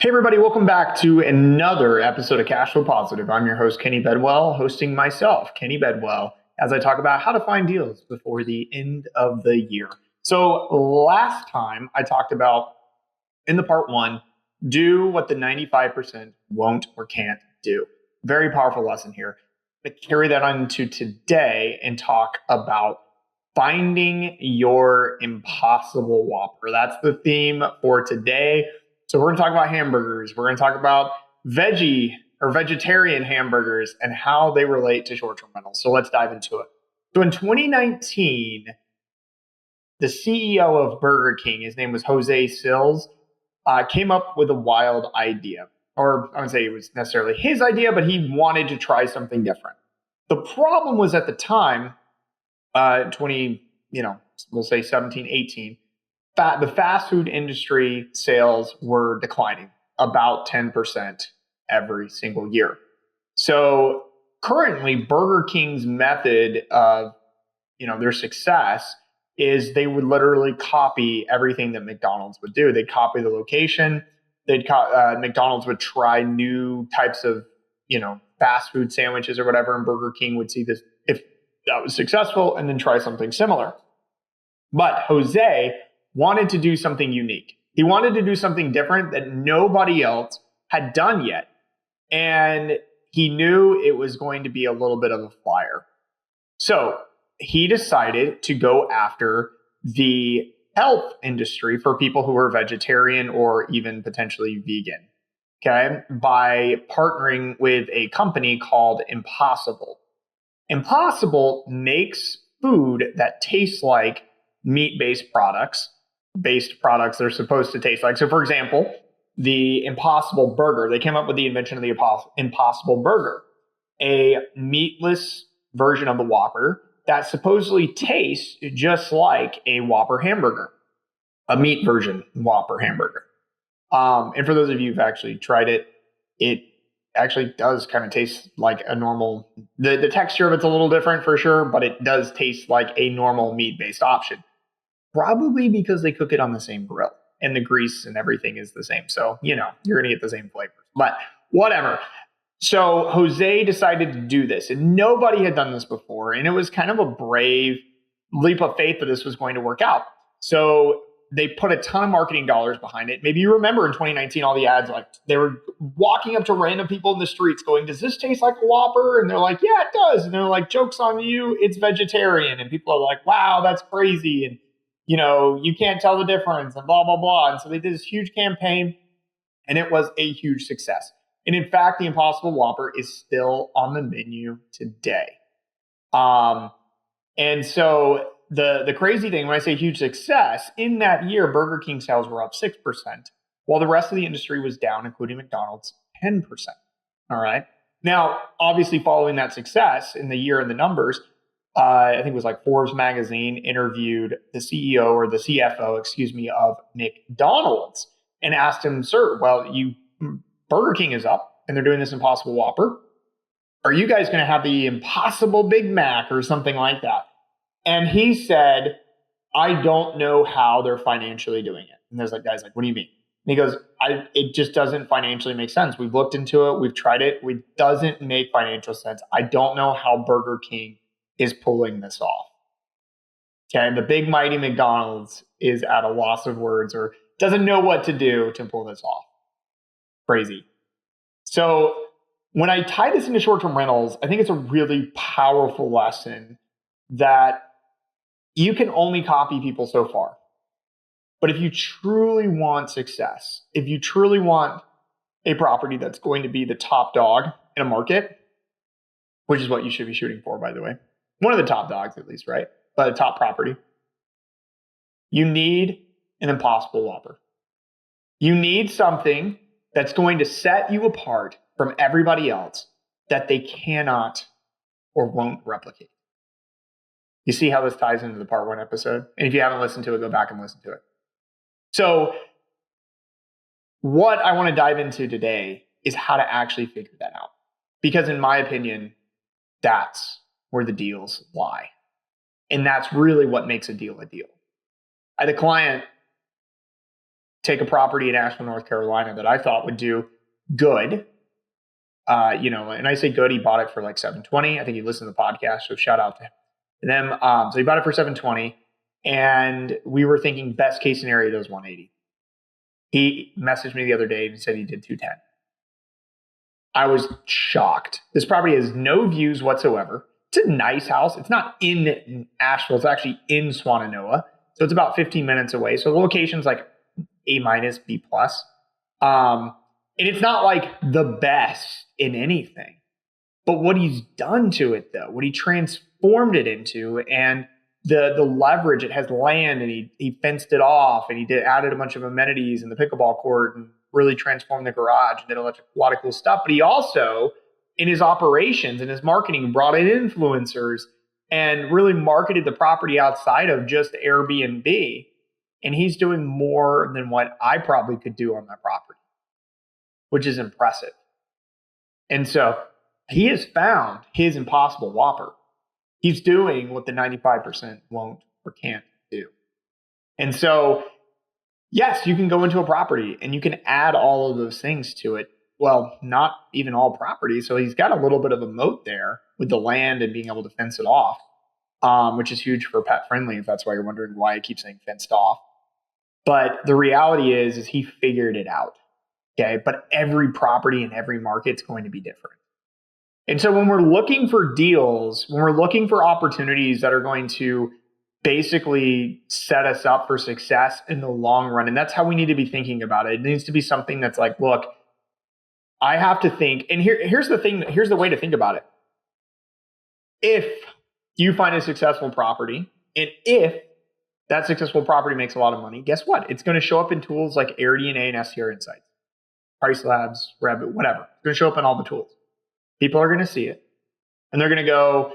Hey everybody, welcome back to another episode of Cash Flow Positive. I'm your host, Kenny Bedwell, hosting myself, Kenny Bedwell, as I talk about how to find deals before the end of the year. So last time I talked about, in the part one, do what the 95% won't or can't do. Very powerful lesson here. I'm going to carry that on to today and talk about finding your impossible Whopper. That's the theme for today. So we're going to talk about hamburgers. We're going to talk about veggie or vegetarian hamburgers and how they relate to short-term rentals. So let's dive into it. So in 2019, the CEO of Burger King, his name was Jose Sills, came up with a wild idea. Or I wouldn't say it was necessarily his idea, but he wanted to try something different. The problem was at the time, we'll say 17, 18, the fast food industry sales were declining about 10% every single year. So currently, Burger King's method of their success is they would literally copy everything that McDonald's would do. They'd copy the location. McDonald's would try new types of fast food sandwiches or whatever, and Burger King would see this if that was successful and then try something similar. But Jose wanted to do something unique. He wanted to do something different that nobody else had done yet. And he knew it was going to be a little bit of a flyer. So he decided to go after the health industry for people who are vegetarian or even potentially vegan, okay, by partnering with a company called Impossible. Impossible makes food that tastes like meat-based products they're supposed to taste like. So for example, the Impossible Burger, they came up with the invention of the Impossible Burger, a meatless version of the Whopper that supposedly tastes just like a Whopper hamburger, a meat version Whopper hamburger. And for those of you who've actually tried it, it actually does kind of taste like a normal, the texture of it's a little different for sure, but it does taste like a normal meat-based option. Probably because they cook it on the same grill and the grease and everything is the same. So, you're going to get the same flavors, but whatever. So Jose decided to do this and nobody had done this before. And it was kind of a brave leap of faith that this was going to work out. So they put a ton of marketing dollars behind it. Maybe you remember in 2019, all the ads, like they were walking up to random people in the streets going, does this taste like a Whopper? And they're like, yeah, it does. And they're like, joke's on you, it's vegetarian. And people are like, wow, that's crazy. And you can't tell the difference and blah, blah, blah. And so they did this huge campaign and it was a huge success. And in fact, the Impossible Whopper is still on the menu today. And so the crazy thing, when I say huge success, in that year, Burger King sales were up 6%, while the rest of the industry was down, including McDonald's, 10%. All right. Now, obviously, following that success in the year and the numbers, I think it was like Forbes magazine interviewed the CEO or the CFO, of McDonald's and asked him, sir, Burger King is up and they're doing this Impossible Whopper. Are you guys going to have the Impossible Big Mac or something like that? And he said, I don't know how they're financially doing it. And there's guys like, what do you mean? And he goes, it just doesn't financially make sense. We've looked into it. We've tried it. It doesn't make financial sense. I don't know how Burger King is pulling this off. Okay, the big mighty McDonald's is at a loss of words or doesn't know what to do to pull this off. Crazy. So when I tie this into short-term rentals, I think it's a really powerful lesson that you can only copy people so far. But if you truly want success, if you truly want a property that's going to be the top dog in a market, which is what you should be shooting for, by the way, one of the top dogs at least, right? But a top property, you need an Impossible Whopper. You need something that's going to set you apart from everybody else that they cannot or won't replicate. You see how this ties into the part one episode? And if you haven't listened to it, go back and listen to it. So what I want to dive into today is how to actually figure that out. Because in my opinion, that's where the deals lie. And that's really what makes a deal a deal. I had a client take a property in Asheville, North Carolina that I thought would do good. And I say good, he bought it for like 720. I think he listened to the podcast, so shout out to them. So he bought it for 720, and we were thinking best case scenario does 180. He messaged me the other day and said he did 210. I was shocked. This property has no views whatsoever. It's a nice house. It's not in Asheville. It's actually in Swannanoa. So it's about 15 minutes away. So the location's like A minus, B plus. And it's not like the best in anything. But what he's done to it, though, what he transformed it into, and the leverage, it has land, and he fenced it off, and he added a bunch of amenities in the pickleball court, and really transformed the garage and did a lot of cool stuff. But he also, in his operations and his marketing, brought in influencers and really marketed the property outside of just Airbnb. And he's doing more than what I probably could do on that property, which is impressive. And so he has found his impossible whopper. He's doing what the 95% won't or can't do. And so, yes, you can go into a property and you can add all of those things to it. Well, not even all properties. So he's got a little bit of a moat there with the land and being able to fence it off, which is huge for pet friendly, if that's why you're wondering why I keep saying fenced off. But the reality is he figured it out. Okay. But every property in every market is going to be different. And so when we're looking for deals, when we're looking for opportunities that are going to basically set us up for success in the long run, and that's how we need to be thinking about it. It needs to be something that's like, look, I have to think, and here's the thing, here's the way to think about it. If you find a successful property, and if that successful property makes a lot of money, guess what? It's going to show up in tools like AirDNA and STR Insights, Price Labs, Rabbit, whatever. It's going to show up in all the tools. People are going to see it, and they're going to go,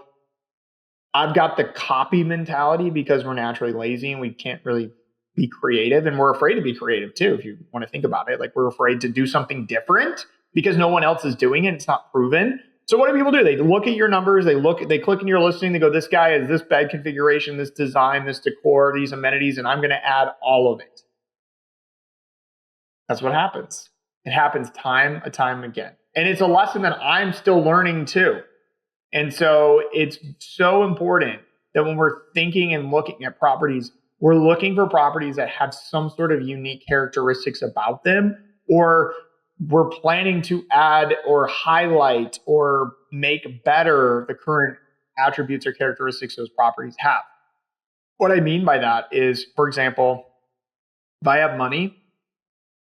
I've got the copy mentality because we're naturally lazy and we can't really be creative, and we're afraid to be creative too, if you want to think about it. Like, we're afraid to do something different because no one else is doing it. It's not proven. So what do people do? They look at your numbers, they click in your listing, they go, this guy has this bed configuration, this design, this decor, these amenities, and I'm going to add all of it. That's what happens. It happens time and time again. And it's a lesson that I'm still learning too. And so it's so important that when we're thinking and looking at properties, we're looking for properties that have some sort of unique characteristics about them, or we're planning to add or highlight or make better the current attributes or characteristics those properties have. What I mean by that is, for example, if I have money,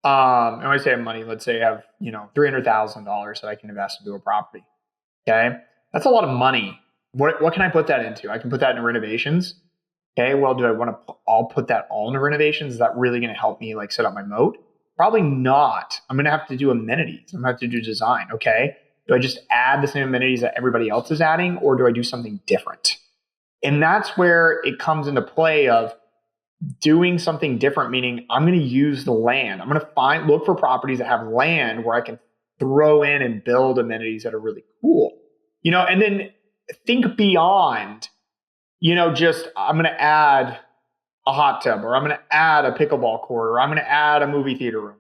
and when I say I have money, let's say I have, $300,000 that I can invest into a property. Okay. That's a lot of money. What can I put that into? I can put that into renovations. Okay. Well, do I want to all put that all into renovations? Is that really going to help me like set up my moat? Probably not. I'm going to have to do amenities. I'm going to have to do design. Okay. Do I just add the same amenities that everybody else is adding, or do I do something different? And that's where it comes into play of doing something different, meaning I'm going to use the land. I'm going to look for properties that have land where I can throw in and build amenities that are really cool, and then think beyond, just I'm going to add a hot tub, or I'm going to add a pickleball court, or I'm going to add a movie theater room.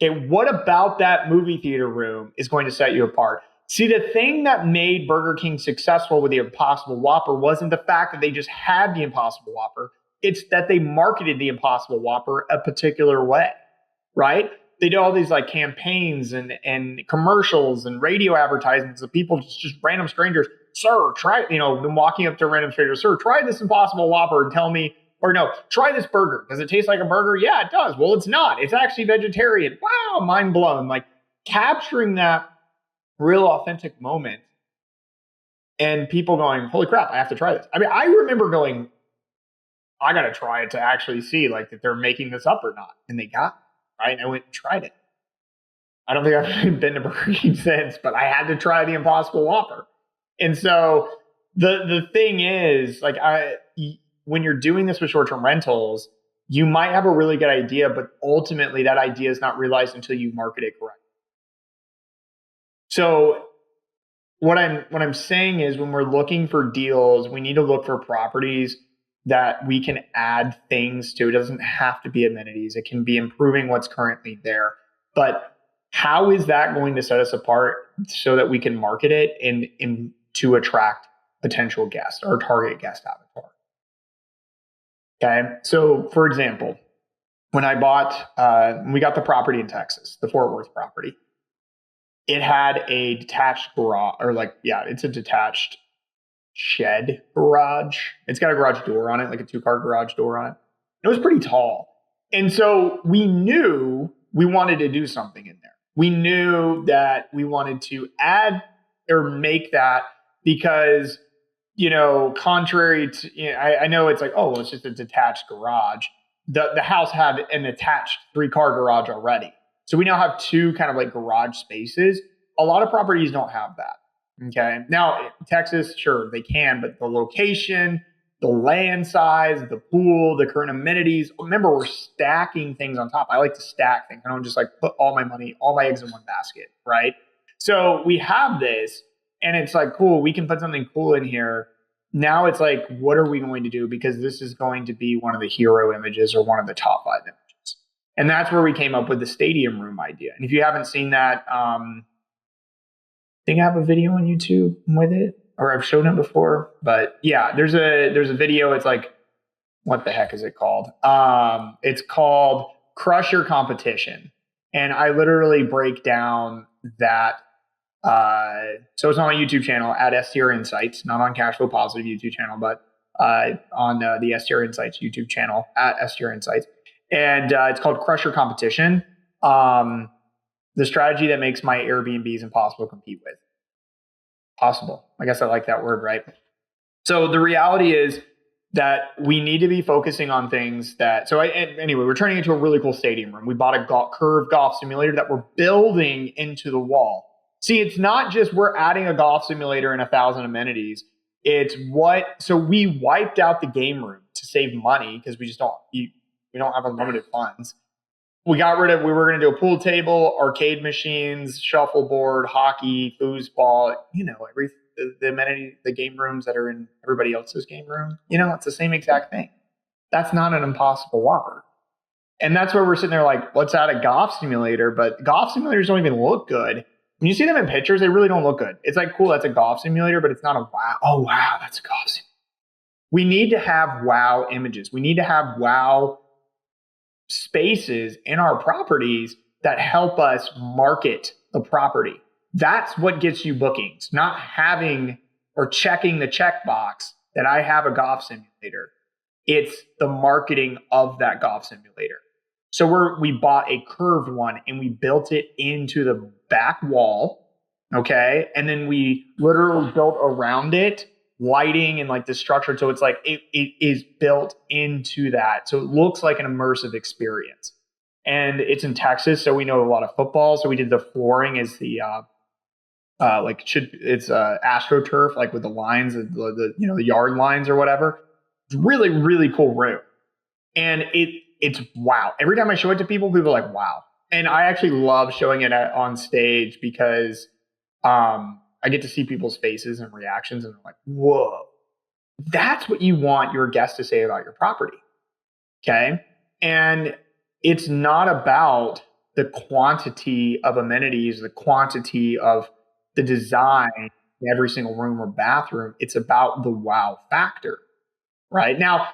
Okay, what about that movie theater room is going to set you apart? See, the thing that made Burger King successful with the Impossible Whopper wasn't the fact that they just had the Impossible Whopper. It's that they marketed the Impossible Whopper a particular way, right? They did all these like campaigns and commercials and radio advertisements of people, just random strangers. Sir, try, them walking up to random strangers. Sir, try this Impossible Whopper and tell me, or no, try this burger. Does it taste like a burger? Yeah, it does. Well, it's not. It's actually vegetarian. Wow, mind blown. Like, capturing that real authentic moment and people going, holy crap, I have to try this. I mean, I remember going, I got to try it to actually see like if they're making this up or not. And they got it, right? And I went and tried it. I don't think I've been to Burger King since, but I had to try the Impossible Whopper. And so the thing is, like, when you're doing this with short-term rentals, you might have a really good idea, but ultimately that idea is not realized until you market it correctly. So what I'm saying is, when we're looking for deals, we need to look for properties that we can add things to. It doesn't have to be amenities. It can be improving what's currently there. But how is that going to set us apart so that we can market it and to attract potential guests or target guest avatar? Okay. So for example, when I we got the property in Texas, the Fort Worth property, it had a detached garage, it's a detached shed garage. It's got a garage door on it, like a 2-car garage door on it. It was pretty tall. And so we knew we wanted to do something in there. We knew that we wanted to add or make that because, contrary to, I know it's like, oh, well, it's just a detached garage. The house had an attached 3-car garage already. So we now have 2 kind of like garage spaces. A lot of properties don't have that. Okay. Now, Texas, sure, they can, but the location, the land size, the pool, the current amenities. Remember, we're stacking things on top. I like to stack things. I don't just like put all my money, all my eggs in one basket, right? So we have this, and it's like, cool, we can put something cool in here. Now it's like, what are we going to do? Because this is going to be one of the hero images or one of the top 5 images. And that's where we came up with the stadium room idea. And if you haven't seen that, I think I have a video on YouTube with it, or I've shown it before. But yeah, there's a video. It's like, what the heck is it called? It's called Crush Your Competition. And I literally break down that. So it's on my YouTube channel at STR Insights, not on Cashflow Positive YouTube channel, but on the STR Insights YouTube channel at STR Insights. And it's called Crush Your Competition. The strategy that makes my Airbnbs impossible to compete with. Possible. I guess I like that word, right? So the reality is that we need to be focusing on things that, anyway, we're turning into a really cool stadium room. We bought a curved golf simulator that we're building into the wall. See, it's not just we're adding a golf simulator and 1,000 amenities. So we wiped out the game room to save money because we don't have unlimited funds. We were going to do a pool table, arcade machines, shuffleboard, hockey, foosball, the amenity, the game rooms that are in everybody else's game room. It's the same exact thing. That's not an impossible whopper. And that's where we're sitting there like, let's add a golf simulator, but golf simulators don't even look good. When you see them in pictures, they really don't look good. It's like, cool, that's a golf simulator, but it's not a wow. Oh, wow, that's a golf simulator. We need to have wow images. We need to have wow spaces in our properties that help us market the property. That's what gets you bookings, not having or checking the checkbox that I have a golf simulator. It's the marketing of that golf simulator. So we bought a curved one and we built it into the back wall, okay? And then we literally built around it lighting and like the structure. So it's like it is built into that. So it looks like an immersive experience. And it's in Texas, so we know a lot of football. So we did the flooring as the AstroTurf, like with the lines, the yard lines or whatever. It's really, really cool room. And it's wow. Every time I show it to people are like, wow. And I actually love showing it on stage because I get to see people's faces and reactions, and they're like, whoa, that's what you want your guests to say about your property. Okay. And it's not about the quantity of amenities, the quantity of the design in every single room or bathroom. It's about the wow factor, right? Now,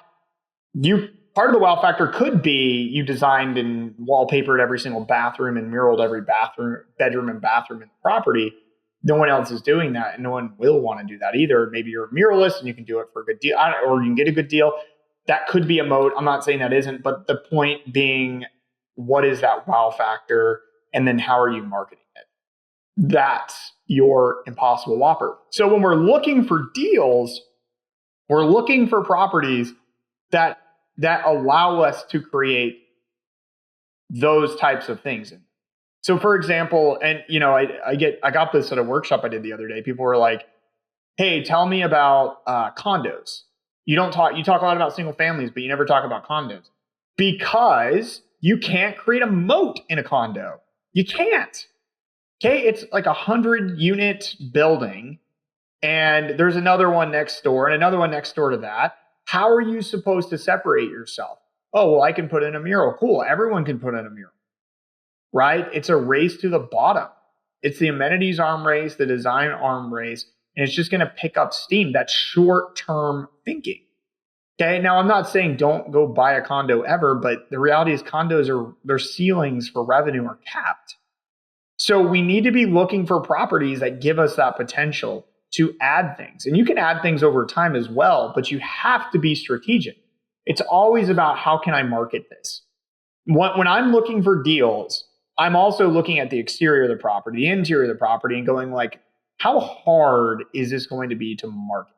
part of the wow factor could be you designed and wallpapered every single bathroom and muraled every bedroom and bathroom in the property. No one else is doing that, and no one will want to do that either. Maybe you're a muralist and you can do it for a good deal, or you can get a good deal. That could be a mode. I'm not saying that isn't, but the point being, what is that wow factor? And then how are you marketing it? That's your impossible whopper. So when we're looking for deals, we're looking for properties that allow us to create those types of things. So for example, and I got this at a workshop I did the other day. People were like, hey, tell me about condos. You talk a lot about single families, but you never talk about condos, because you can't create a moat in a condo. You can't. Okay. It's like 100-unit building, and there's another one next door and another one next door to that. How are you supposed to separate yourself? Oh, well, I can put in a mural. Cool. Everyone can put in a mural, right? It's a race to the bottom. It's the amenities arm race, the design arm race, and it's just going to pick up steam. That's short-term thinking. Okay. Now, I'm not saying don't go buy a condo ever, but the reality is their ceilings for revenue are capped. So we need to be looking for properties that give us that potential to add things. And you can add things over time as well, but you have to be strategic. It's always about how can I market this? When I'm looking for deals, I'm also looking at the exterior of the property, the interior of the property, and going like, how hard is this going to be to market?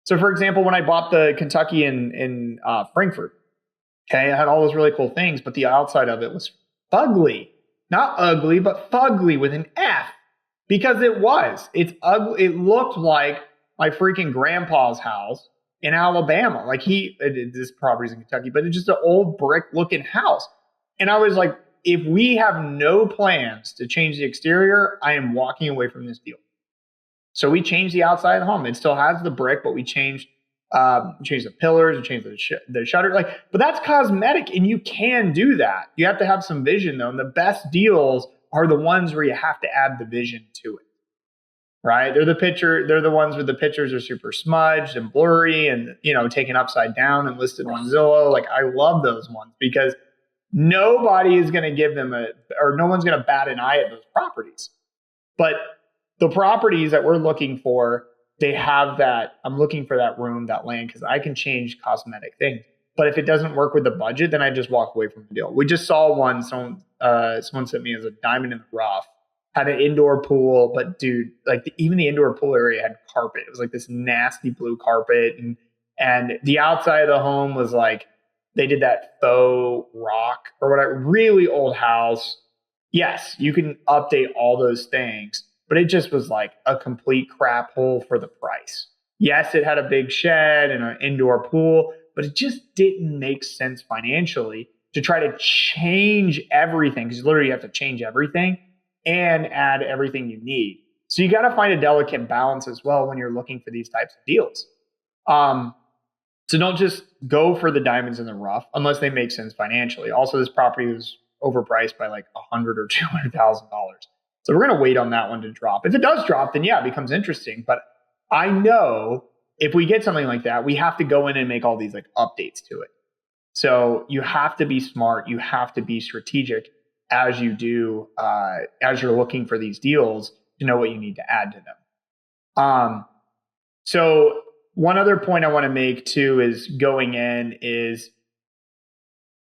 So for example, when I bought the Kentucky in Frankfurt, okay, I had all those really cool things, but the outside of it was fugly. Not ugly, but fugly with an F. Because it was. It's ugly. It looked like my freaking grandpa's house in Alabama. Like this property's in Kentucky, but it's just an old brick looking house. And I was like, if we have no plans to change the exterior, I am walking away from this deal. So we changed the outside of the home. It still has the brick, but we changed the pillars, we changed the shutter. But that's cosmetic, and you can do that. You have to have some vision, though. And the best deals are the ones where you have to add the vision to it, right? They're the ones where the pictures are super smudged and blurry and, taken upside down and listed on Zillow. Like, I love those ones because nobody is going to give them no one's going to bat an eye at those properties. But the properties that we're looking for, they have that. I'm looking for that room, that land, because I can change cosmetic things. But if it doesn't work with the budget, then I just walk away from the deal. We just saw one. Someone sent me as a diamond in the rough. Had an indoor pool, but dude, even the indoor pool area had carpet. It was like this nasty blue carpet, and the outside of the home was like they did that faux rock or whatever. Really old house. Yes, you can update all those things. But it just was like a complete crap hole for the price. Yes, it had a big shed and an indoor pool, but it just didn't make sense financially to try to change everything, because literally you have to change everything and add everything you need. So you got to find a delicate balance as well when you're looking for these types of deals. So don't just go for the diamonds in the rough unless they make sense financially. Also, this property was overpriced by like $100,000 or $200,000. So we're going to wait on that one to drop. If it does drop, then yeah, it becomes interesting. But I know if we get something like that, we have to go in and make all these like updates to it. So you have to be smart. You have to be strategic as you do, as you're looking for these deals to know what you need to add to them. So one other point I want to make too is going in is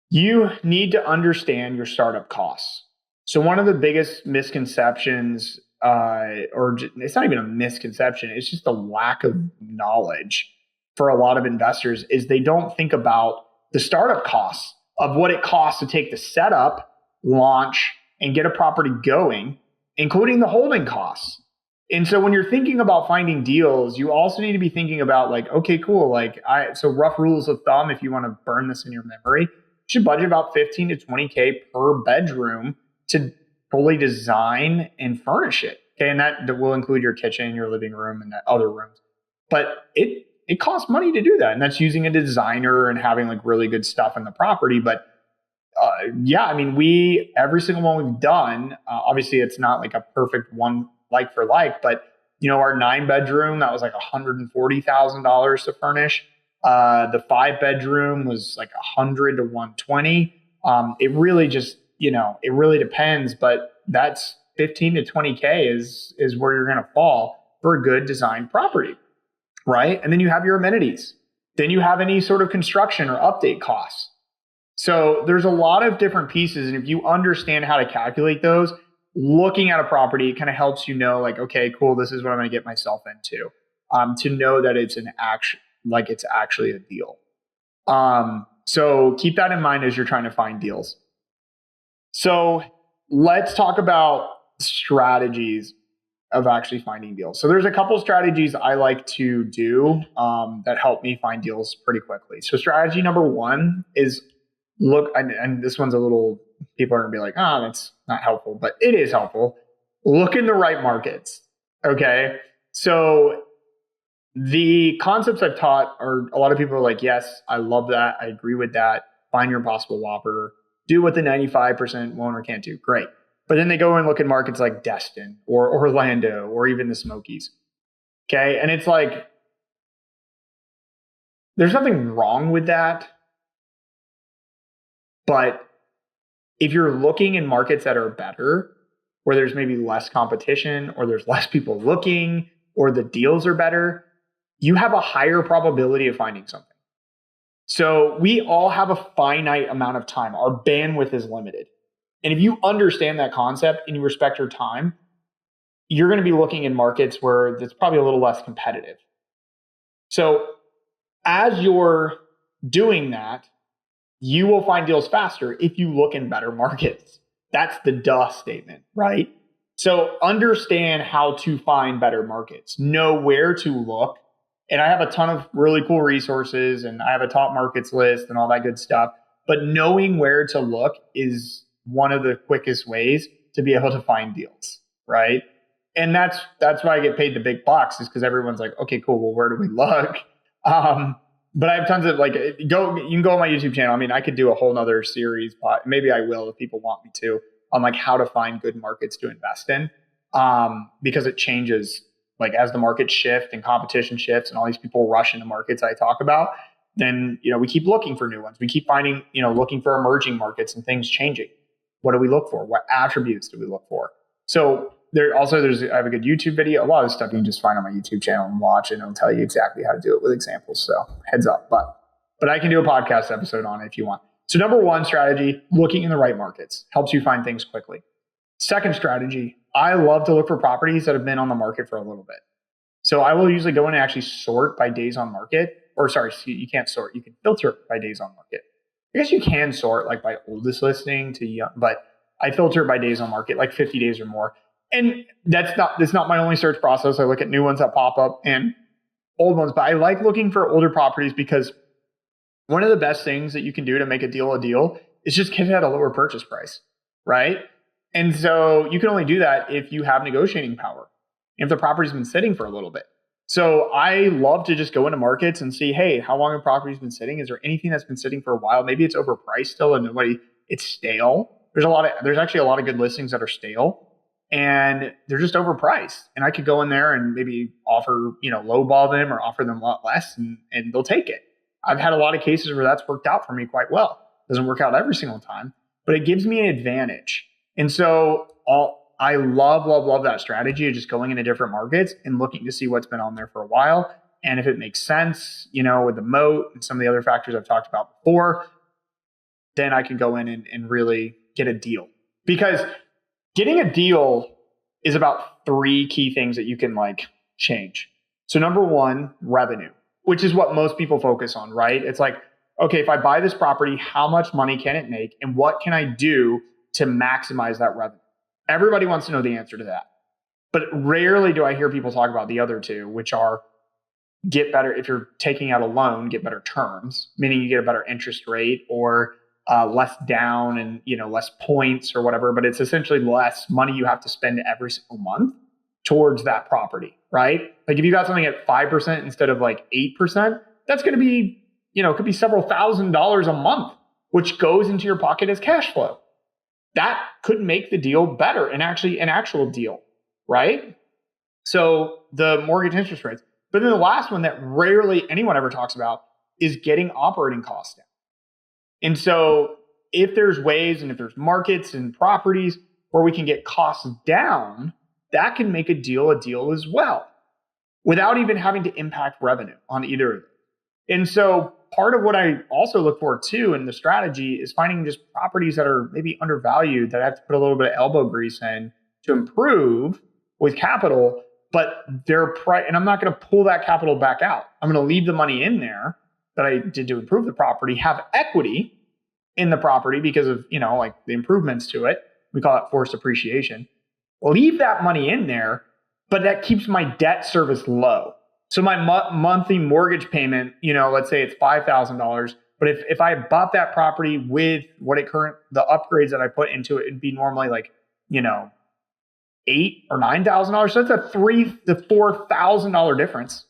you need to understand your startup costs. So one of the biggest misconceptions, it's not even a misconception, it's just a lack of knowledge for a lot of investors, is they don't think about the startup costs of what it costs to take the setup, launch, and get a property going, including the holding costs. And so when you're thinking about finding deals, you also need to be thinking about like, okay, cool. So rough rules of thumb, if you want to burn this in your memory, you should budget about 15 to 20K per bedroom to fully design and furnish it. Okay. And that will include your kitchen, your living room, and the other rooms. But it costs money to do that. And that's using a designer and having like really good stuff in the property. But every single one we've done, obviously it's not like a perfect one like for like, but our 9-bedroom, that was like $140,000 to furnish. The 5-bedroom was like 100 to 120. It really just, it really depends, but that's 15 to 20K is where you're going to fall for a good designed property, right? And then you have your amenities. Then you have any sort of construction or update costs. So there's a lot of different pieces. And if you understand how to calculate those, looking at a property kind of helps you know, like, okay, cool, this is what I'm going to get myself into, to know that it's it's actually a deal. So keep that in mind as you're trying to find deals. So let's talk about strategies of actually finding deals. So there's a couple strategies I like to do that help me find deals pretty quickly. So strategy number one is look, and this one's a little, people are going to be like, oh, that's not helpful, but it is helpful. Look in the right markets. Okay. So The concepts I've taught are a lot of people are like, yes, I love that. I agree with that. Find your impossible whopper. Do what the 95% won't or can't do. Great. But then they go and look at markets like Destin or Orlando or even the Smokies. Okay. And it's like, there's nothing wrong with that. But if you're looking in markets that are better, where there's maybe less competition or there's less people looking or the deals are better, you have a higher probability of finding something. So we all have a finite amount of time. Our bandwidth is limited. And if you understand that concept and you respect your time, you're going to be looking in markets where it's probably a little less competitive. So as you're doing that, you will find deals faster if you look in better markets. That's the duh statement, right? So understand how to find better markets, know where to look. And I have a ton of really cool resources and I have a top markets list and all that good stuff. But knowing where to look is one of the quickest ways to be able to find deals, right? And that's why I get paid the big bucks, is because everyone's like, okay, cool. Well, where do we look? But I have tons of you can go on my YouTube channel. I mean, I could do a whole nother series, but maybe I will if people want me to, on like how to find good markets to invest in. Because it changes as the markets shift and competition shifts and all these people rush into markets I talk about, then, we keep looking for new ones. We keep finding, looking for emerging markets and things changing. What do we look for? What attributes do we look for? So I have a good YouTube video. A lot of this stuff you can just find on my YouTube channel and watch, and it'll tell you exactly how to do it with examples. So heads up, but I can do a podcast episode on it if you want. So number one strategy, looking in the right markets helps you find things quickly. Second strategy, I love to look for properties that have been on the market for a little bit. So I will usually go in and actually sort by days on market, you can't sort. You can filter by days on market. I guess you can sort by oldest listing to young, but I filter by days on market, 50 days or more. And that's not my only search process. I look at new ones that pop up and old ones, but I like looking for older properties because one of the best things that you can do to make a deal is just get it at a lower purchase price, right? And so you can only do that if you have negotiating power, if the property's been sitting for a little bit. So I love to just go into markets and see, hey, how long a property's been sitting? Is there anything that's been sitting for a while? Maybe it's overpriced still and it's stale. There's actually a lot of good listings that are stale and they're just overpriced. And I could go in there and maybe offer, lowball them or offer them a lot less and they'll take it. I've had a lot of cases where that's worked out for me quite well. Doesn't work out every single time, but it gives me an advantage. And so I love that strategy of just going into different markets and looking to see what's been on there for a while. And if it makes sense, with the moat and some of the other factors I've talked about before, then I can go in and really get a deal. Because getting a deal is about three key things that you can change. So number one, revenue, which is what most people focus on, right? It's okay, if I buy this property, how much money can it make? And what can I do to maximize that revenue? Everybody wants to know the answer to that. But rarely do I hear people talk about the other two, which are get better, if you're taking out a loan, get better terms, meaning you get a better interest rate or less down and less points or whatever, but it's essentially less money you have to spend every single month towards that property, right? If you got something at 5% instead of 8%, that's going to be, could be several $1,000s a month, which goes into your pocket as cash flow. That could make the deal better and actually an actual deal, right? So the mortgage interest rates. But then the last one that rarely anyone ever talks about is getting operating costs down. And so if there's ways and if there's markets and properties where we can get costs down, that can make a deal as well without even having to impact revenue on either of them. And so part of what I also look for too in the strategy is finding just properties that are maybe undervalued that I have to put a little bit of elbow grease in to improve with capital, but and I'm not going to pull that capital back out. I'm going to leave the money in there that I did to improve the property, have equity in the property because of, the improvements to it. We call that forced appreciation. Leave that money in there, but that keeps my debt service low. So my monthly mortgage payment, let's say it's $5,000, but if I bought that property with the upgrades that I put into it, it'd be normally $8,000 or $9,000. So that's a $3,000 to $4,000 difference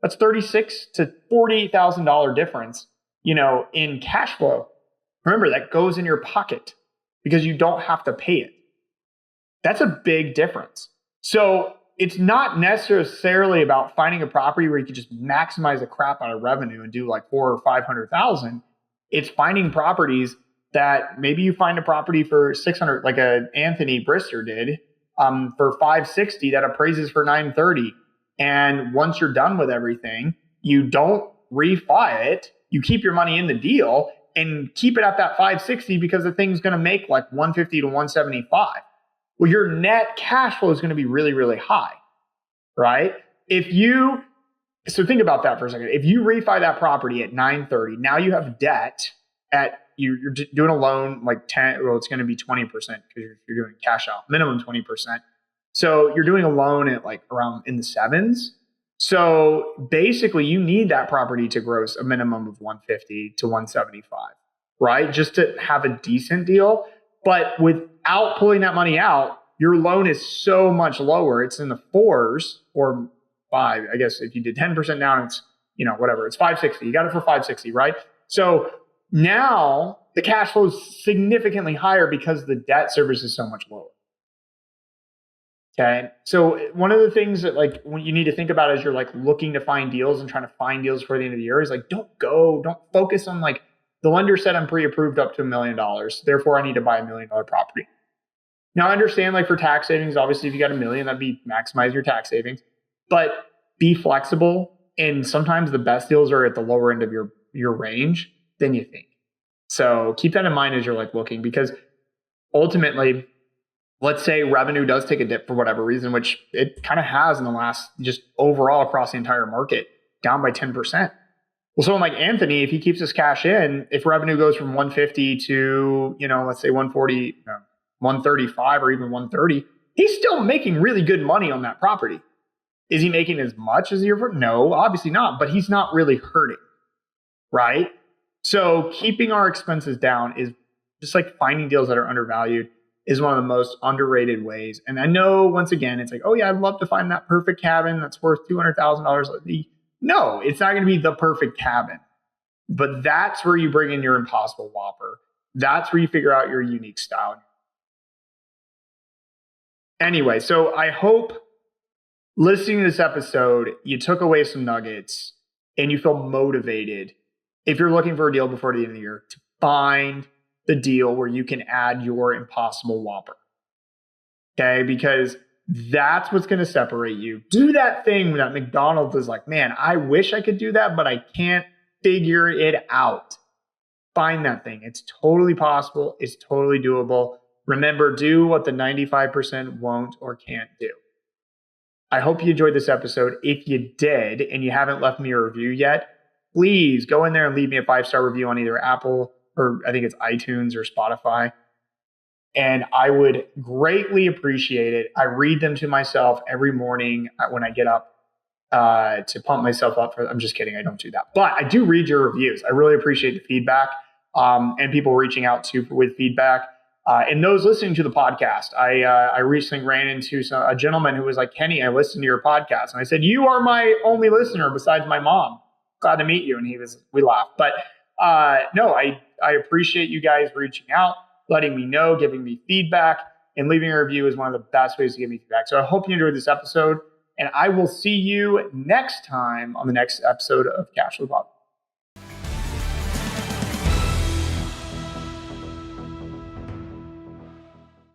That's $36,000 to $48,000 difference, in cash flow. Remember, that goes in your pocket because you don't have to pay it. That's a big difference. So it's not necessarily about finding a property where you can just maximize the crap out of revenue and do like 400,000 or 500,000. It's finding properties that maybe you find a property for 600, like a Anthony Brister did, for 560 that appraises for 930. And once you're done with everything, you don't refi it. You keep your money in the deal and keep it at that 560 because the thing's going to make like 150 to 175. Well, your net cash flow is going to be really, really high, right? So think about that for a second. If you refi that property at 930, now you have debt you're doing a loan like 10, well, it's going to be 20% because you're doing cash out, minimum 20%. So you're doing a loan at like around in the sevens. So basically you need that property to gross a minimum of 150 to 175, right? Just to have a decent deal. But without pulling that money out, your loan is so much lower. It's in the 4s or 5. I guess if you did 10% down, it's, whatever. It's 560. You got it for 560, right? So now the cash flow is significantly higher because the debt service is so much lower. Okay. So one of the things that like when you need to think about as you're like looking to find deals and trying to find deals for the end of the year is like, don't focus on like the lender said I'm pre-approved up to $1 million. Therefore I need to buy $1 million property. Now I understand like for tax savings, obviously if you got $1 million, that'd be maximize your tax savings, but be flexible. And sometimes the best deals are at the lower end of your range than you think. So keep that in mind as you're like looking, because ultimately, let's say revenue does take a dip for whatever reason, which it kind of has in the last, just overall across the entire market, down by 10%. Well, someone like Anthony, if he keeps his cash in, if revenue goes from 150 to, let's say 140, 135 or even 130, he's still making really good money on that property. Is he making as much as he ever? No, obviously not, but he's not really hurting, right? So keeping our expenses down is just like finding deals that are undervalued is one of the most underrated ways. And I know once again, it's like, oh yeah, I'd love to find that perfect cabin that's worth $200,000. No, it's not going to be the perfect cabin, but that's where you bring in your impossible whopper. That's where you figure out your unique style. Anyway, so I hope listening to this episode, you took away some nuggets and you feel motivated if you're looking for a deal before the end of the year to find the deal where you can add your impossible whopper. Okay, because that's what's going to separate you. Do that thing that McDonald's is like, man, I wish I could do that, but I can't figure it out. Find that thing. It's totally possible. It's totally doable. Remember, do what the 95% won't or can't do. I hope you enjoyed this episode. If you did and you haven't left me a review yet, please go in there and leave me a 5-star review on either Apple or I think it's iTunes or Spotify. And I would greatly appreciate it. I read them to myself every morning when I get up to pump myself up. I'm just kidding. I don't do that. But I do read your reviews. I really appreciate the feedback and people reaching out with feedback. And those listening to the podcast, I recently ran into a gentleman who was like, Kenny, I listened to your podcast. And I said, you are my only listener besides my mom. Glad to meet you. And we laughed. But no, I appreciate you guys reaching out, letting me know, giving me feedback, and leaving a review is one of the best ways to give me feedback. So I hope you enjoyed this episode, and I will see you next time on the next episode of Cash Flow Pop.